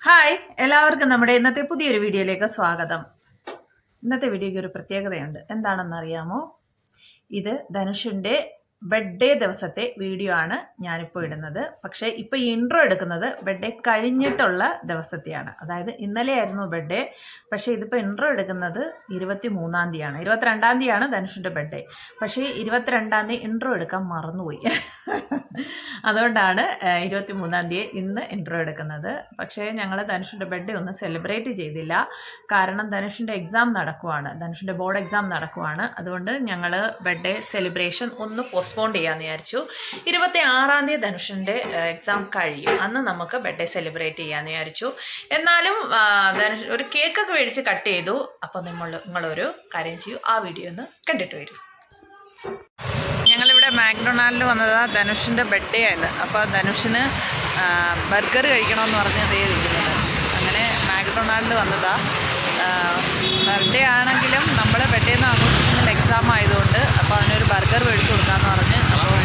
Hi എല്ലാവർക്കും നമ്മുടെ ഇന്നത്തെ പുതിയൊരു വീഡിയോയിലേക്ക് സ്വാഗതം. ഇന്നത്തെ വീഡിയോയ്ക്ക് ഒരു പ്രത്യേകതയുണ്ട്. എന്താണെന്നറിയാമോ? ഇത് ധനുഷിൻ്റെ ബർത്ത്ഡേ ദിവസത്തെ വീഡിയോ ആണ് ഞാനിപ്പോൾ ഇടുന്നത്. പക്ഷേ ഇപ്പോൾ ഈ ഇൻട്രോ എടുക്കുന്നത് ബർത്ത്ഡേ കഴിഞ്ഞിട്ടുള്ള ദിവസത്തെയാണ്. അതായത് ഇന്നലെയായിരുന്നു ബർത്ത്ഡേ, പക്ഷേ ഇതിപ്പോൾ ഇൻട്രോ എടുക്കുന്നത് 23-ാം തീയതിയാണ്. 22-ാം തീയതിയാണ് ധനുഷിൻ്റെ ബർത്ത്ഡേ. പക്ഷേ 22-ാം തീയതി ഇൻട്രോ എടുക്കാൻ മറന്നുപോയി. അതുകൊണ്ടാണ് 23-ാം തീയതി ഇന്ന് ഇൻട്രോ എടുക്കുന്നത്. പക്ഷേ ഞങ്ങൾ ധനുഷിൻ്റെ ബർത്ത്ഡേ ഒന്നും സെലിബ്രേറ്റ് ചെയ്തില്ല. കാരണം ധനുഷിൻ്റെ എക്സാം നടക്കുവാണ്, ധനുഷിൻ്റെ ബോർഡ് എക്സാം നടക്കുവാണ്. അതുകൊണ്ട് ഞങ്ങൾ ബർത്ത്ഡേ സെലിബ്രേഷൻ ഒന്ന് പോസ്റ്റ്പോൺ ചെയ്യാമെന്ന് വിചാരിച്ചു. 26-ാം തീയതി ധനുഷിൻ്റെ എക്സാം കഴിയും, അന്ന് നമുക്ക് ബർത്ത്ഡേ സെലിബ്രേറ്റ് ചെയ്യാമെന്ന് വിചാരിച്ചു. എന്നാലും ധനുഷ് ഒരു കേക്കൊക്കെ മേടിച്ച് കട്ട് ചെയ്തു. അപ്പോൾ നിങ്ങളൊരു കാര്യം ചെയ്യൂ, ആ വീഡിയോ ഒന്ന് കണ്ടിട്ട് വരൂ. ഞങ്ങളിവിടെ മാക്ഡൊണാൾഡിൽ വന്നതാണ്. ധനുഷിൻ്റെ ബർത്ത്ഡേ ആയിരുന്നു. അപ്പോൾ ധനുഷിന് ബർഗർ കഴിക്കണമെന്ന് പറഞ്ഞ് അതേ ഇരിക്കുന്നത്. അങ്ങനെ മാക്ഡൊണാൾഡിൽ വന്നതാണ്. ബർത്ത്ഡേ ആണെങ്കിലും നമ്മൾ ബർത്ത്ഡേ എന്ന് ആഘോഷിക്കുന്ന എക്സാം ആയതുകൊണ്ട് അപ്പോൾ അവനൊരു ബർഗർ മേടിച്ച് കൊടുക്കാമെന്ന് പറഞ്ഞ് അപ്പോൾ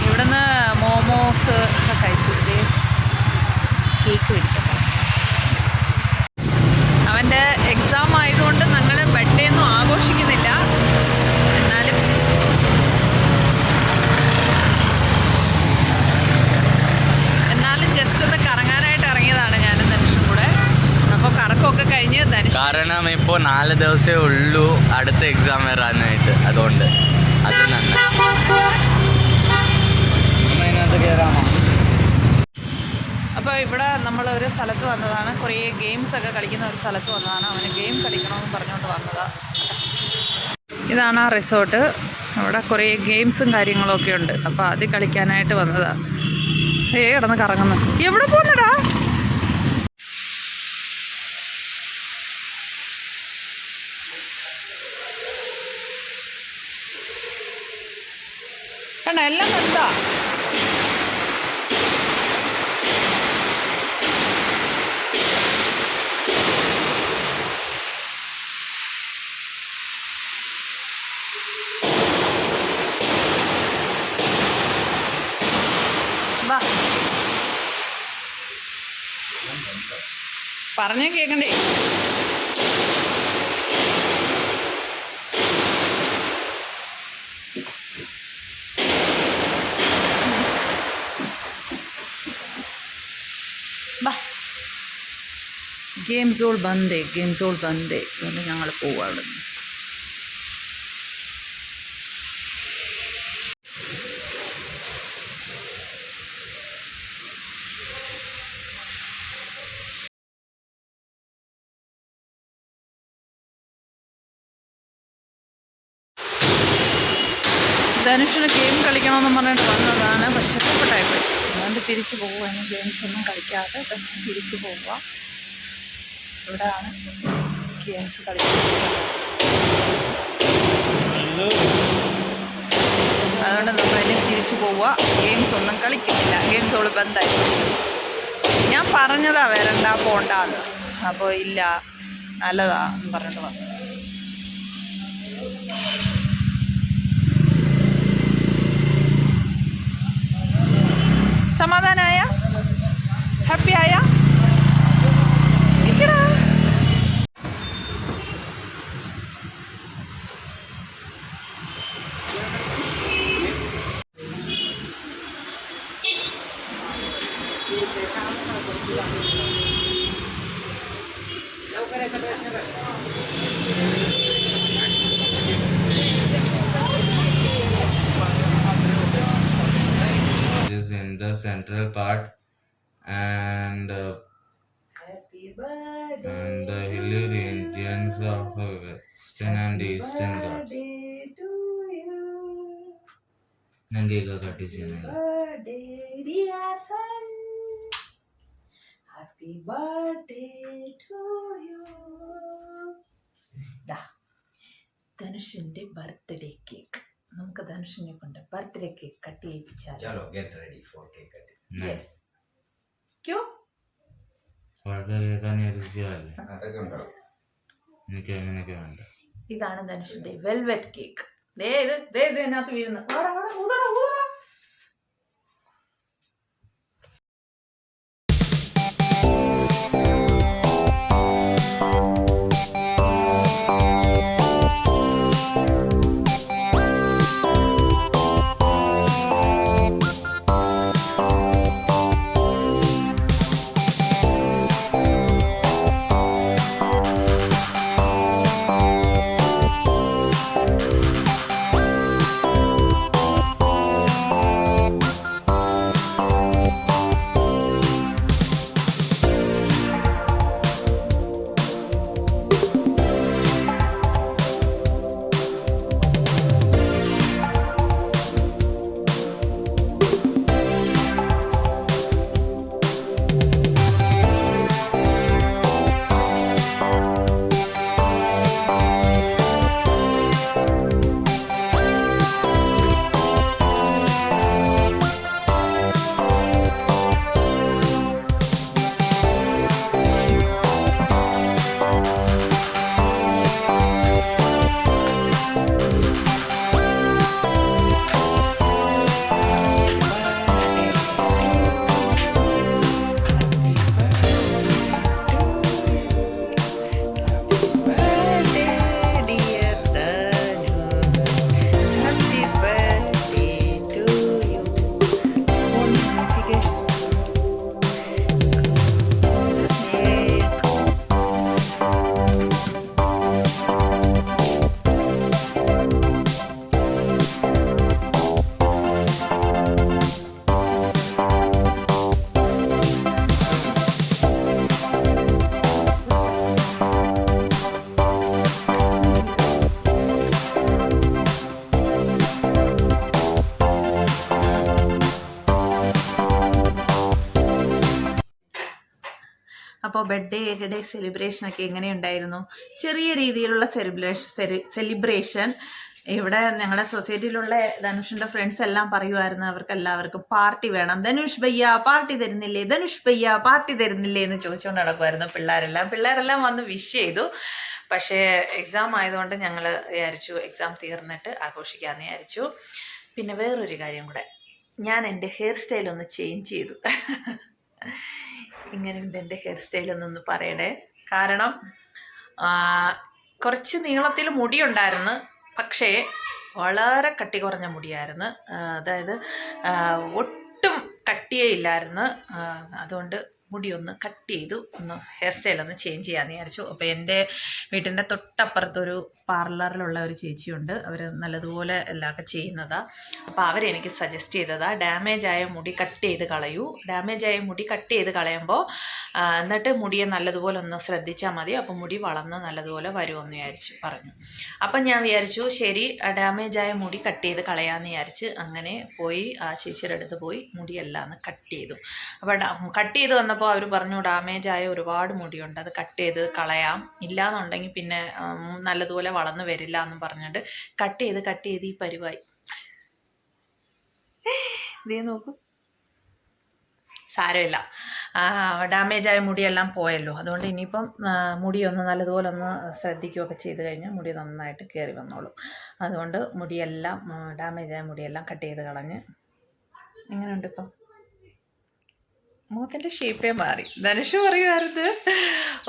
ഇവിടുന്ന് മോമോസ് ഒക്കെ കഴിച്ചു. ഇതേ കേക്ക് മേടിക്കട്ടെ. അവൻ്റെ എക്സാം ആയതുകൊണ്ട് ഞങ്ങൾ ബർത്ത്ഡേ ഒന്നും ആഘോഷിക്കുന്നില്ല. എന്നാലും ജസ്റ്റ് ഒന്ന് കറങ്ങാനായിട്ട് ഇറങ്ങിയതാണ് ഞാനും ധനുഷും കൂടെ. അപ്പോൾ കറക്കമൊക്കെ കഴിഞ്ഞ് ധനുഷ്, കാരണം ഇപ്പോൾ 4 ദിവസമേ ഉള്ളൂ അടുത്ത എക്സാം വരാനായിട്ട്, അതുകൊണ്ട് അത് അതിനകത്ത് കയറാമോ? അപ്പോൾ ഇവിടെ നമ്മളൊരു സ്ഥലത്ത് വന്നതാണ്. കുറേ ഗെയിംസൊക്കെ കളിക്കുന്ന ഒരു സ്ഥലത്ത് വന്നതാണ്. അവന് ഗെയിം കളിക്കണമെന്ന് പറഞ്ഞുകൊണ്ട് വന്നതാണ്. ഇതാണ് ആ റിസോർട്ട്. അവിടെ കുറേ ഗെയിംസും കാര്യങ്ങളൊക്കെ ഉണ്ട്. അപ്പോൾ അത് കളിക്കാനായിട്ട് വന്നതാണ്. കിടന്ന് കറങ്ങുന്നു. എവിടെ പോകുന്നടാ? കണ്ട എല്ലാം എന്താ പറഞ്ഞേ കേൾക്കണ്ടേ? ഗെയിം സോൾ ബന്ദേ, ഗെയിം സോൾ ബന്ദേ. അതുകൊണ്ട് ഞങ്ങൾ പോവുക അവിടെ നിന്ന്. ധനുഷിന് ഗെയിം കളിക്കണമെന്ന് പറഞ്ഞിട്ട് വന്നതാണ്. പക്ഷെ ഇപ്പോഴായിപ്പോയി. അതുകൊണ്ട് തിരിച്ചു പോകുവാണ്. ഗെയിംസ് ഒന്നും കളിക്കാതെ തിരിച്ചു പോവുക. ഇവിടെയാണ് ഗെയിംസ് കളിക്കുന്നത്. അതുകൊണ്ട് നമ്മളിനി തിരിച്ചു പോവുക. ഗെയിംസ് ഒന്നും കളിക്കുന്നില്ല. ഗെയിംസ് ഓള് ബന്ധായി. ഞാൻ പറഞ്ഞതാ വരണ്ട പോണ്ടാന്ന്. അപ്പോൾ ഇല്ല നല്ലതാ എന്ന് പറഞ്ഞിട്ട് വന്നു. സമാധാനമായ? ഹാപ്പി ആയ? ഇരിക്കടാ. In the central part and the hilly regions of western and eastern Ghats. Nandika Kattichana. Happy birthday to you. ധനുഷിന്റെ ബർത്ത്ഡേ കേക്ക്. നമുക്ക് ധനുഷിനെ കൊണ്ട് ബർത്ത്ഡേ കേക്ക് കട്ട് ചെയ്യിപ്പിച്ചാൽ. चलो get ready for cake cutting. Yes. ക്യോ? അതൊക്കെ ഉണ്ടോ? എനിക്ക് അങ്ങനെയൊക്കെ വേണ്ട. ഇതാണ് ധനുഷിന്റെ വെൽവെറ്റ് കേക്ക്. ഇത് ഇതിനകത്ത് വീഴുന്നു. അപ്പോൾ ബർത്ത്ഡേ സെലിബ്രേഷനൊക്കെ എങ്ങനെയുണ്ടായിരുന്നു? ചെറിയ രീതിയിലുള്ള സെലിബ്രേഷൻ. ഇവിടെ ഞങ്ങളുടെ സൊസൈറ്റിയിലുള്ള ധനുഷിൻ്റെ ഫ്രണ്ട്സ് എല്ലാം പറയുമായിരുന്നു അവർക്ക് എല്ലാവർക്കും പാർട്ടി വേണം, ധനുഷ് ഭയ്യ പാർട്ടി തരുന്നില്ലേ, ധനുഷ് ഭയ്യ പാർട്ടി തരുന്നില്ലേ എന്ന് ചോദിച്ചുകൊണ്ട് നടക്കുമായിരുന്നു പിള്ളേരെല്ലാം വന്ന് വിഷ് ചെയ്തു. പക്ഷേ എക്സാം ആയതുകൊണ്ട് ഞങ്ങൾ വിചാരിച്ചു എക്സാം തീർന്നിട്ട് ആഘോഷിക്കാമെന്ന് വിചാരിച്ചു. പിന്നെ വേറൊരു കാര്യം കൂടെ, ഞാൻ എൻ്റെ ഹെയർ സ്റ്റൈലൊന്ന് ചേഞ്ച് ചെയ്തു. ഇങ്ങനെയുണ്ട് എൻ്റെ ഹെയർ സ്റ്റൈലൊന്നൊന്ന് പറയണേ. കാരണം കുറച്ച് നീളത്തിൽ മുടിയുണ്ടായിരുന്നു, പക്ഷേ വളരെ കട്ടി കുറഞ്ഞ മുടിയായിരുന്നു. അതായത് ഒട്ടും കട്ടിയേ ഇല്ലായിരുന്നു. അതുകൊണ്ട് മുടി ഒന്ന് കട്ട് ചെയ്തു, ഒന്ന് ഹെയർ സ്റ്റൈലൊന്ന് ചേഞ്ച് ചെയ്യാമെന്ന് വിചാരിച്ചു. അപ്പോൾ എൻ്റെ വീട്ടിൻ്റെ തൊട്ടപ്പുറത്തൊരു പാർലറിലുള്ള ഒരു ചേച്ചിയുണ്ട്, അവർ നല്ലതുപോലെ എല്ലാമൊക്കെ ചെയ്യുന്നതാണ്. അപ്പോൾ അവരെനിക്ക് സജസ്റ്റ് ചെയ്തതാണ് ഡാമേജായ മുടി കട്ട് ചെയ്ത് കളയൂ, ഡാമേജായ മുടി കട്ട് ചെയ്ത് കളയുമ്പോൾ എന്നിട്ട് മുടിയെ നല്ലതുപോലെ ഒന്ന് ശ്രദ്ധിച്ചാൽ മതി, അപ്പോൾ മുടി വളർന്ന് നല്ലതുപോലെ വരുമെന്ന് പറഞ്ഞു. അപ്പം ഞാൻ വിചാരിച്ചു ശരി ഡാമേജായ മുടി കട്ട് ചെയ്ത് കളയാമെന്ന് വിചാരിച്ച് അങ്ങനെ പോയി ആ ചേച്ചിയുടെ അടുത്ത് പോയി മുടിയെല്ലാം ഒന്ന് കട്ട് ചെയ്തു. അപ്പോൾ കട്ട് ചെയ്ത് വന്നപ്പോൾ അവർ പറഞ്ഞു ഡാമേജായ ഒരുപാട് മുടിയുണ്ട്, അത് കട്ട് ചെയ്ത് കളയാം, ഇല്ലയെന്നുണ്ടെങ്കിൽ പിന്നെ നല്ലതുപോലെ വളർന്നു വരില്ല എന്നും പറഞ്ഞിട്ട് കട്ട് ചെയ്ത് ഈ പരിവായി. ഇതേ നോക്കൂ, സാരമില്ല, ഡാമേജായ മുടിയെല്ലാം പോയല്ലോ. അതുകൊണ്ട് ഇനിയിപ്പം മുടിയൊന്ന് നല്ലതുപോലെ ഒന്ന് ശ്രദ്ധിക്കുകയൊക്കെ ചെയ്ത് കഴിഞ്ഞാൽ മുടി നന്നായിട്ട് കയറി വന്നോളും. അതുകൊണ്ട് മുടിയെല്ലാം ഡാമേജായ മുടിയെല്ലാം കട്ട് ചെയ്ത് കളഞ്ഞ് എങ്ങനെയുണ്ട് ഇപ്പം? മുഖത്തിൻ്റെ ഷേപ്പേ മാറി. ധനുഷ് പറയുമായിരുന്നു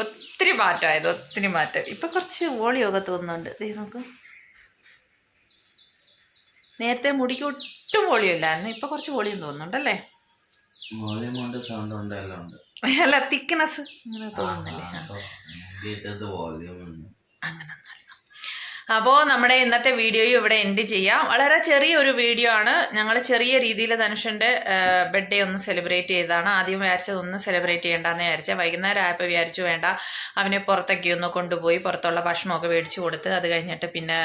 ഒത്തിരി മാറ്റം. ഇപ്പം കുറച്ച് വോളിയൊക്കെ തോന്നുന്നുണ്ട്. ദേ നോക്ക്, നേരത്തെ മുടിക്ക് ഒട്ടും വോളിയില്ലായിരുന്നു, ഇപ്പം കുറച്ച് വോളിയും തോന്നുന്നുണ്ടല്ലേ? അല്ല തിക്നെസ് അങ്ങനെ തോന്നുന്നില്ലേ? അങ്ങനെ. അപ്പോൾ നമ്മുടെ ഇന്നത്തെ വീഡിയോയും ഇവിടെ എൻഡ് ചെയ്യാം. വളരെ ചെറിയൊരു വീഡിയോ ആണ്. ഞങ്ങൾ ചെറിയ രീതിയിൽ ധനുഷിൻ്റെ ബർത്ത്ഡേ ഒന്ന് സെലിബ്രേറ്റ് ചെയ്തതാണ്. ആദ്യം വിചാരിച്ചത് ഒന്ന് സെലിബ്രേറ്റ് ചെയ്യേണ്ടെന്ന് വിചാരിച്ചാൽ, വൈകുന്നേരം ആയപ്പോൾ വിചാരിച്ചു വേണ്ട, അവനെ പുറത്തൊക്കെ ഒന്ന് കൊണ്ടുപോയി പുറത്തുള്ള ഭക്ഷണമൊക്കെ മേടിച്ച് കൊടുത്ത് അത് കഴിഞ്ഞിട്ട് പിന്നെ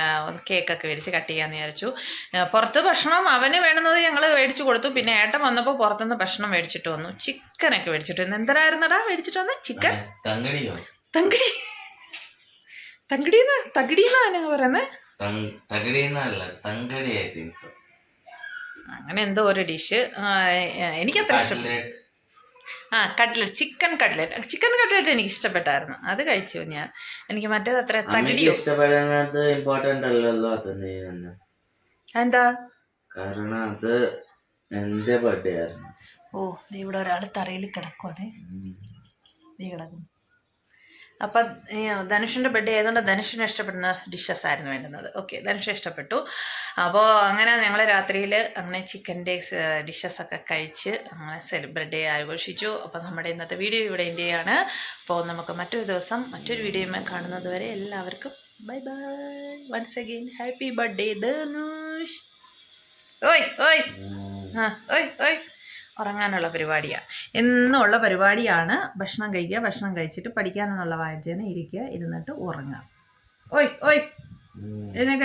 കേക്കൊക്കെ മേടിച്ച് കട്ട് ചെയ്യാമെന്ന് വിചാരിച്ചു. പുറത്ത് ഭക്ഷണം അവന് വേണ്ടുന്നത് ഞങ്ങൾ മേടിച്ച് കൊടുത്തു. പിന്നെ ഏട്ടൻ വന്നപ്പോൾ പുറത്തുനിന്ന് ഭക്ഷണം മേടിച്ചിട്ട് വന്നു, ചിക്കനൊക്കെ മേടിച്ചിട്ട് വന്നു. എന്തരായിരുന്നടാ മേടിച്ചിട്ട് വന്നേ? ചിക്കൻ തകിടീന്നാ പറയുന്നത്, അങ്ങനെ എന്തോ ഒരു ഡിഷ് എനിക്കത്ര ഇഷ്ടപ്പെട്ടു. കട്ട്ലറ്റ്, ചിക്കൻ കട്ട്ലറ്റ് എനിക്ക് ഇഷ്ടപ്പെട്ടായിരുന്നു, അത് കഴിച്ചു ഞാൻ. എനിക്ക് മറ്റേത് അത്ര തകിടിയോ എന്താ കാരണം അത് എന്റെ ബർത്ത്ഡേ ആയിരുന്നു. ഓ ഇവിടെ ഒരാൾ തറയിൽ കിടക്കുവാണേ, നീ കിടക്കുന്നു. അപ്പം ധനുഷിൻ്റെ ബർത്ത്ഡേ ആയതുകൊണ്ട് ധനുഷിന് ഇഷ്ടപ്പെടുന്ന ഡിഷസ് ആയിരുന്നു വേണ്ടുന്നത്. ഓക്കെ, ധനുഷ് ഇഷ്ടപ്പെട്ടു. അപ്പോൾ അങ്ങനെ ഞങ്ങൾ രാത്രിയിൽ അങ്ങനെ ചിക്കൻ്റെ ഡിഷസൊക്കെ കഴിച്ച് അങ്ങനെ ബർത്ത്ഡേ ആഘോഷിച്ചു. അപ്പം നമ്മുടെ ഇന്നത്തെ വീഡിയോ ഇവിടെ എൻ്റെ ആണ്. അപ്പോൾ നമുക്ക് മറ്റൊരു ദിവസം മറ്റൊരു വീഡിയോയുമായി കാണുന്നത് വരെ എല്ലാവർക്കും bye bye. Once again happy birthday Dhanush. ഓയ് ഉറങ്ങാനുള്ള പരിപാടിയാണ്, എന്നുമുള്ള പരിപാടിയാണ്. ഭക്ഷണം കഴിക്കുക, ഭക്ഷണം കഴിച്ചിട്ട് പഠിക്കാനെന്നുള്ള വാചന ഇരിക്കുക, ഇരുന്നിട്ട് ഉറങ്ങുക. എഴുന്നേക്ക